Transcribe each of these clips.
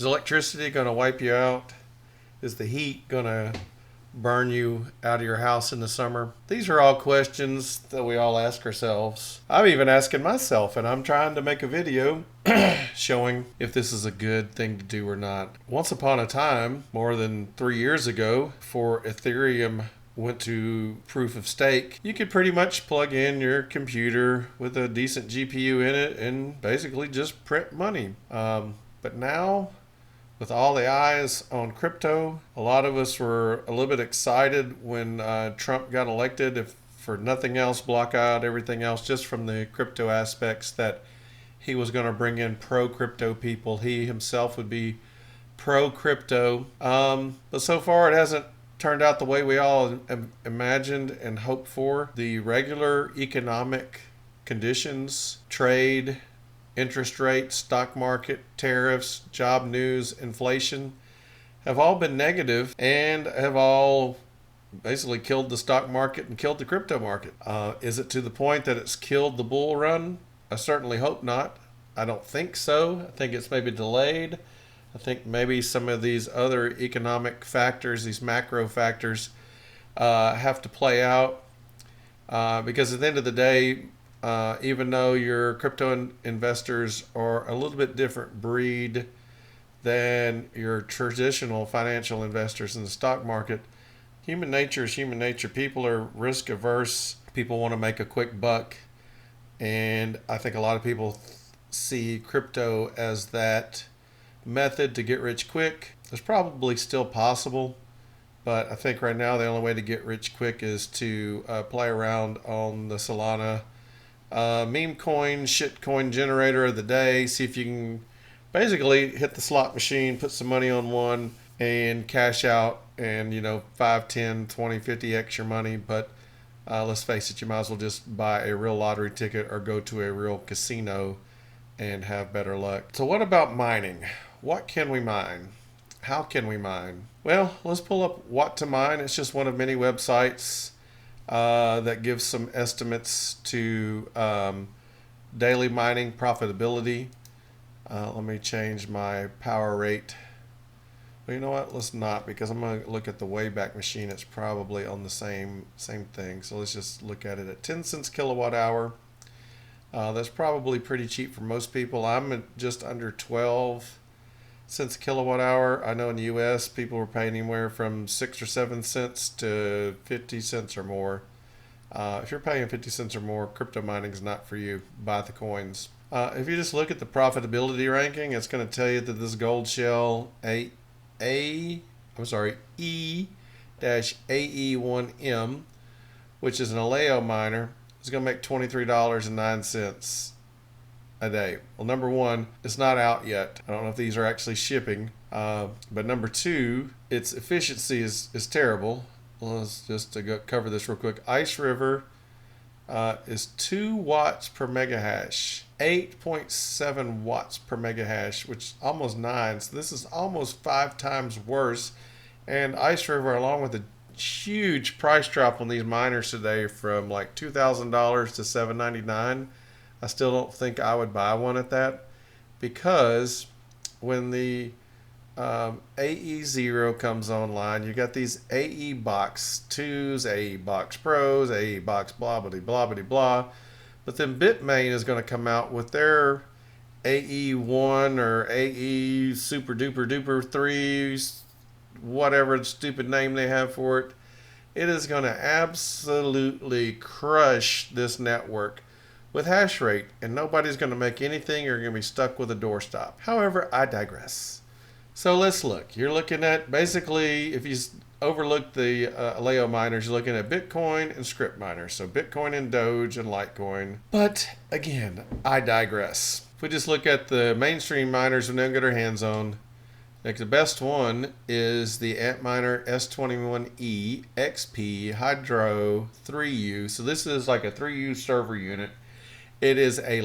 Is electricity going to wipe you out? Is the heat going to burn you out of your house in the summer? These are all questions that we all ask ourselves. I'm even asking myself, and I'm trying to make a video showing if this is a good thing to do or not. Once upon a time, more than 3 years ago, before Ethereum went to proof of stake, you could pretty much plug in your computer with a decent GPU in it and basically just print money. But now, with all the eyes on crypto, a lot of us were a little bit excited when Trump got elected. If for nothing else, block out everything else just from the crypto aspects, that he was going to bring in pro-crypto people. He himself would be pro-crypto. But so far it hasn't turned out the way we all imagined and hoped for. The regular economic conditions, trade, interest rates, stock market, tariffs, job news, inflation have all been negative and have all basically killed the stock market and killed the crypto market. Is it to the point that it's killed the bull run? I certainly hope not. I don't think so. I think it's maybe delayed. I think maybe some of these other economic factors, these macro factors, have to play out because at the end of the day, even though your crypto investors are a little bit different breed than your traditional financial investors in the stock market, human nature is human nature. People are risk averse. People want to make a quick buck. And I think a lot of people see crypto as that method to get rich quick. It's probably still possible, but I think right now the only way to get rich quick is to play around on the Solana meme coin, shit coin generator of the day. See if you can basically hit the slot machine, put some money on one, and cash out and, 5, 10, 20, 50x your money. But let's face it, you might as well just buy a real lottery ticket or go to a real casino and have better luck. So what about mining? What can we mine? How can we mine? Well, let's pull up What to Mine. It's just one of many websites that gives some estimates to daily mining profitability. Let me change my power rate. Well, you know what? Let's not, because I'm going to look at the Wayback Machine. It's probably on the same thing. So let's just look at it at 10 cents kilowatt hour. That's probably pretty cheap for most people. I'm at just under 12 cents kilowatt hour. I know in the US people were paying anywhere from 6 or 7 cents to 50 cents or more. If you're paying 50 cents or more, crypto mining is not for you. Buy the coins. If you just look at the profitability ranking, it's going to tell you that this gold shell E-AE1M, which is an Aleo miner, is going to make $23.09 a day. Well, number one, it's not out yet. I don't know if these are actually shipping. But number two, its efficiency is terrible. Well, let's just go cover this real quick. Ice River is 2 watts per megahash, 8.7 watts per megahash, which is almost 9. So this is almost 5 times worse. And Ice River, along with a huge price drop on these miners today from like $2,000 to $799, I still don't think I would buy one at that, because when the AE0 comes online, you got these AE Box 2s, AE Box Pros, AE Box blah blah blah blah blah. But then Bitmain is going to come out with their AE1 or AE Super Duper Duper 3, whatever stupid name they have for it. It is going to absolutely crush this network with hash rate, and nobody's going to make anything. You're going to be stuck with a doorstop. However, I digress. So let's look. You're looking at basically, if you overlook the Aleo miners, you're looking at Bitcoin and script miners. So Bitcoin and Doge and Litecoin. But again, I digress. If we just look at the mainstream miners we don't get our hands on, like the best one is the Antminer S21E XP Hydro 3U. So this is like a 3U server unit. It is it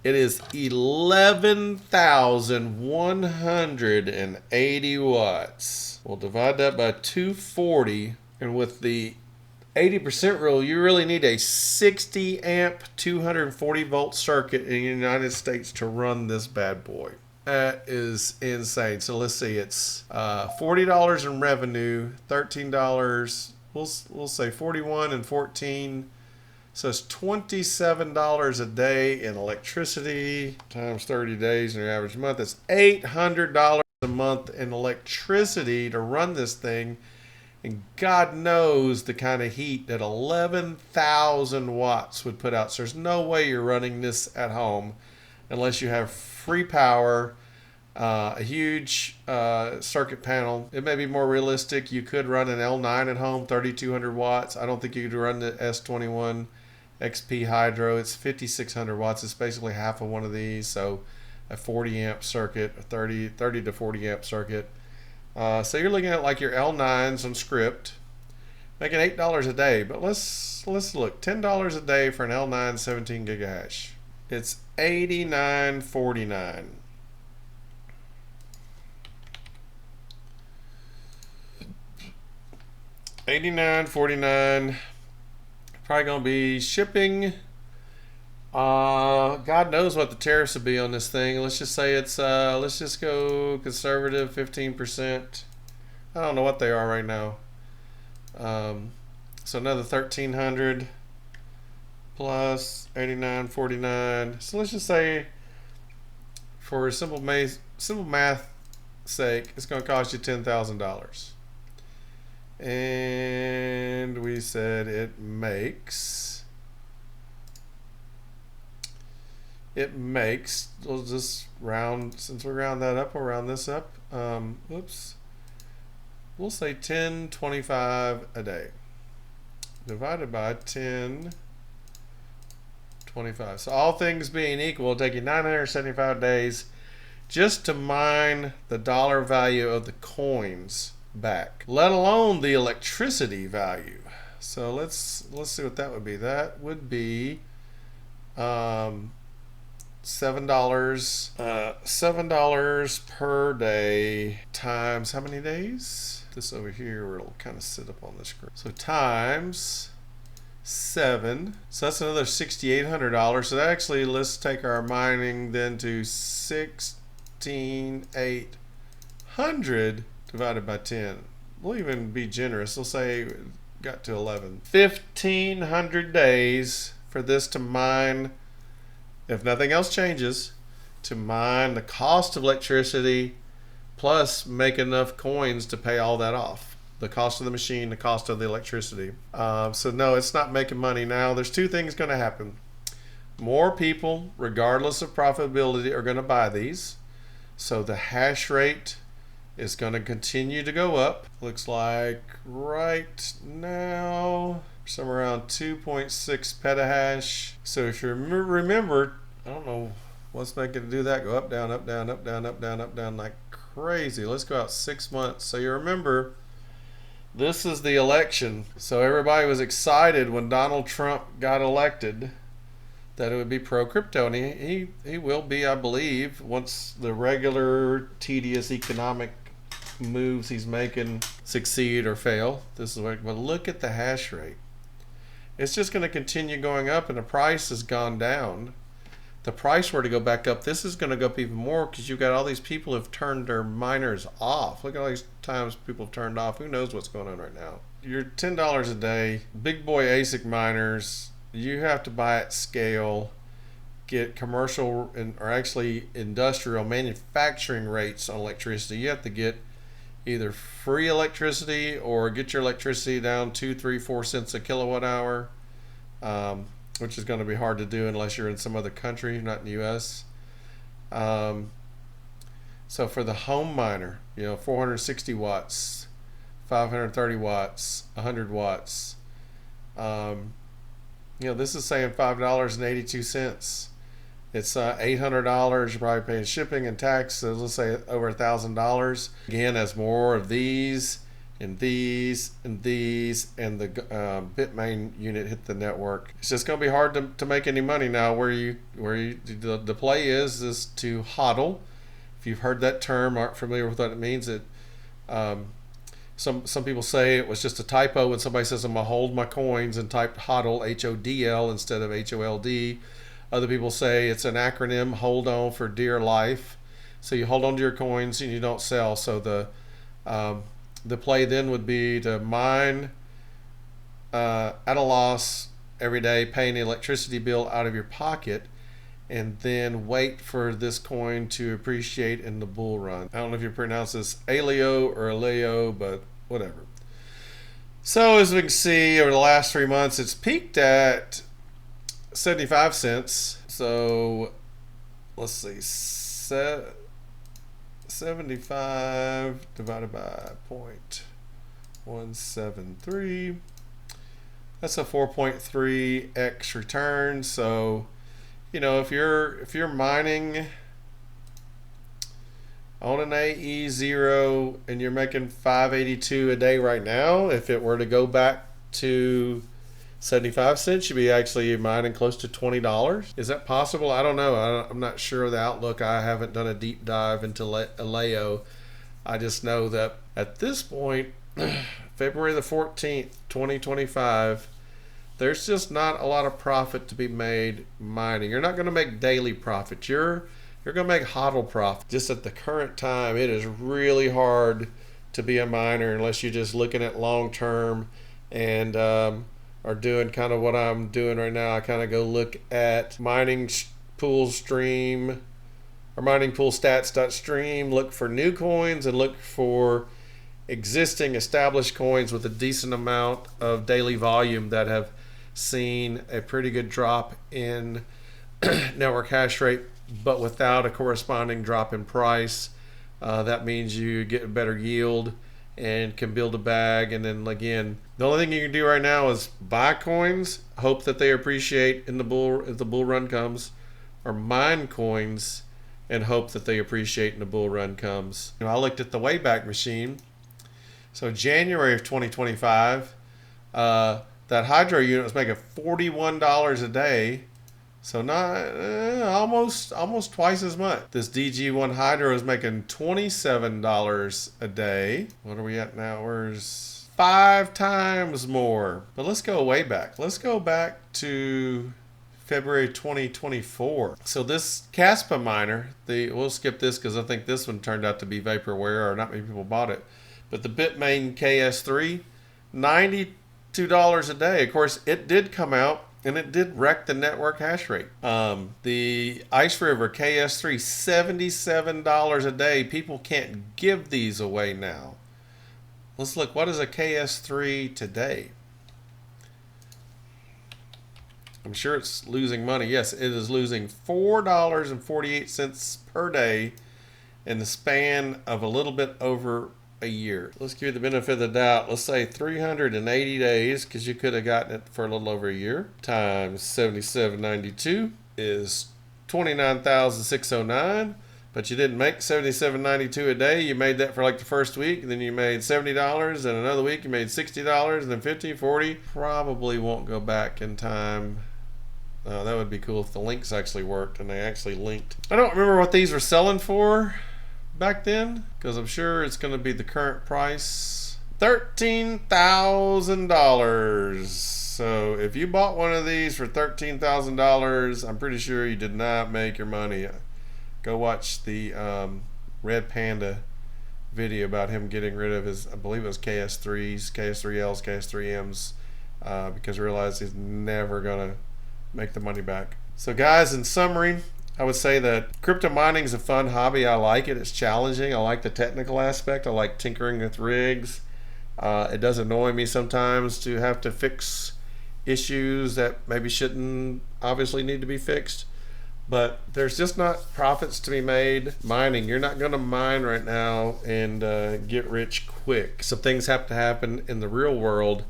is 11,180 watts. We'll divide that by 240, and with the 80% rule, you really need a 60 amp 240 volt circuit in the United States to run this bad boy. That is insane. So let's see, it's $40 in revenue, $13. We'll say 41 and 14. So it's $27 a day in electricity times 30 days in your average month. That's $800 a month in electricity to run this thing. And God knows the kind of heat that 11,000 watts would put out. So there's no way you're running this at home unless you have free power, a huge circuit panel. It may be more realistic. You could run an L9 at home, 3,200 watts. I don't think you could run the S21 XP Hydro. It's 5,600 watts. It's basically half of one of these. So a 40 amp circuit, a 30 to 40 amp circuit. So you're looking at like your L9s on script, making $8 a day. But let's look, $10 a day for an L9 17 gigahash. It's $89.49. $89.49. Probably gonna be shipping. God knows what the tariffs would be on this thing. Let's just say it's let's just go conservative 15%. I don't know what they are right now. So another 1,300 plus 89.49. So let's just say, for simple math sake, it's going to cost you $10,000. And we said it makes, we'll just round, since we round that up, we'll round this up. Oops. We'll say $10.25 a day divided by 10.25. So all things being equal, it'll take you 975 days just to mine the dollar value of the coins back, let alone the electricity value. So let's see what that would be. That would be $7 per day times how many days? This over here where it'll kind of sit up on the screen. So times 7. So that's another $6,800. So that actually, let's take our mining then to 16,800 divided by 10. We'll even be generous. We'll say got to 11. 1,500 days for this to mine, if nothing else changes, to mine the cost of electricity plus make enough coins to pay all that off. The cost of the machine, the cost of the electricity. So no, it's not making money now. There's two things going to happen. More people, regardless of profitability, are going to buy these. So the hash rate is going to continue to go up. Looks like right now somewhere around 2.6 petahash. So if you remember, I don't know what's making it do that, go up, down, up, down, up, down, up, down, up, down like crazy. Let's go out 6 months. So you remember, this is the election. So everybody was excited when Donald Trump got elected that it would be pro-crypto, and he will be, I believe, once the regular tedious economic moves he's making succeed or fail. This is what, but look at the hash rate. It's just going to continue going up, and the price has gone down. The price were to go back up, this is going to go up even more because you've got all these people who've turned their miners off. Look at all these times people have turned off. Who knows what's going on right now? You're $10 a day. Big boy ASIC miners, you have to buy at scale, get commercial or actually industrial manufacturing rates on electricity. You have to get either free electricity or get your electricity down 2, 3, 4 cents a kilowatt hour, which is going to be hard to do unless you're in some other country, not in the US. So for the home miner, 460 watts, 530 watts, 100 watts, this is saying $5.82. It's $800. You're probably paying shipping and tax. So let's say over $1,000. Again, as more of these and these and these and the Bitmain unit hit the network, it's just going to be hard to make any money now. The play is to hodl. If you've heard that term, aren't familiar with what it means, some people say it was just a typo when somebody says I'm gonna hold my coins and typed hodl, HODL instead of HOLD. Other people say it's an acronym, hold on for dear life. So you hold on to your coins and you don't sell. So the play then would be to mine at a loss every day, paying the electricity bill out of your pocket, and then wait for this coin to appreciate in the bull run. I don't know if you pronounce this Aleo or Aleo, but whatever. So as we can see, over the last 3 months, it's peaked at 75 cents. So let's see, 75 divided by 0.173. That's a 4.3x return. So, you know, if you're mining on an AE0 and you're making 582 a day right now, if it were to go back to 75 cents, you'd be actually mining close to $20. Is that possible? I don't know. I'm not sure of the outlook. I haven't done a deep dive into Aleo. I just know that at this point, February the 14th, 2025, there's just not a lot of profit to be made mining. You're not going to make daily profit. You're going to make hodl profit. Just at the current time, it is really hard to be a miner unless you're just looking at long term and are doing kind of what I'm doing right now. I kind of go look at mining pool stream or mining pool stats.stream, look for new coins and look for existing established coins with a decent amount of daily volume that have seen a pretty good drop in network hash rate, but without a corresponding drop in price. That means you get a better yield and can build a bag. And then again, the only thing you can do right now is buy coins, hope that they appreciate in the bull if the bull run comes, or mine coins and hope that they appreciate in the bull run comes. You know, I looked at the Wayback Machine. So January of 2025, that hydro unit was making $41 a day. So not almost twice as much. This DG1 hydro is making $27 a day. What are we at now? Where's 5 times more? But let's go way back. Let's go back to February 2024. So this Kaspa miner, we'll skip this because I think this one turned out to be vaporware or not many people bought it. But the Bitmain KS3, $92 a day. Of course, it did come out and it did wreck the network hash rate. The Ice River KS3, $77 a day. People can't give these away now. Let's look. What is a KS3 today? I'm sure it's losing money. Yes, it is losing $4.48 per day in the span of a little bit over a year. Let's give you the benefit of the doubt. Let's say 380 days, because you could have gotten it for a little over a year, times 77.92 is 29,609. But you didn't make $77.92 a day. You made that for like the first week, and then you made $70, and another week you made $60, and then $50, $40. Probably won't go back in time. That would be cool if the links actually worked and they actually linked. I don't remember what these were selling for back then, because I'm sure it's going to be the current price. $13,000. So if you bought one of these for $13,000, I'm pretty sure you did not make your money. Go watch the Red Panda video about him getting rid of his, I believe it was KS3s, KS3Ls, KS3Ms, because he realized he's never going to make the money back. So guys, in summary, I would say that crypto mining is a fun hobby. I like it. It's challenging. I like the technical aspect. I like tinkering with rigs. It does annoy me sometimes to have to fix issues that maybe shouldn't obviously need to be fixed. But there's just not profits to be made mining. You're not going to mine right now and get rich quick. Some things have to happen in the real world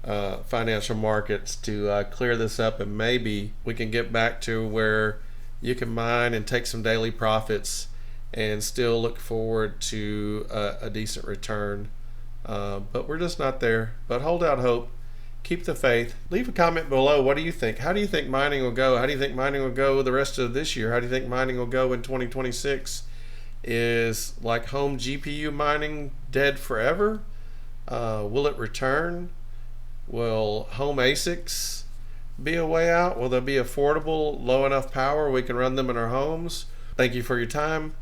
financial markets to clear this up, and maybe we can get back to where you can mine and take some daily profits and still look forward to a decent return. But we're just not there. But hold out hope. Keep the faith. Leave a comment below. What do you think? How do you think mining will go? How do you think mining will go the rest of this year? How do you think mining will go in 2026? Is like home GPU mining dead forever? Will it return? Will home ASICs be a way out? Will they be affordable, low enough power we can run them in our homes? Thank you for your time.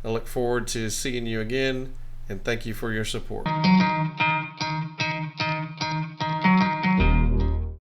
I look forward to seeing you again, and thank you for your support.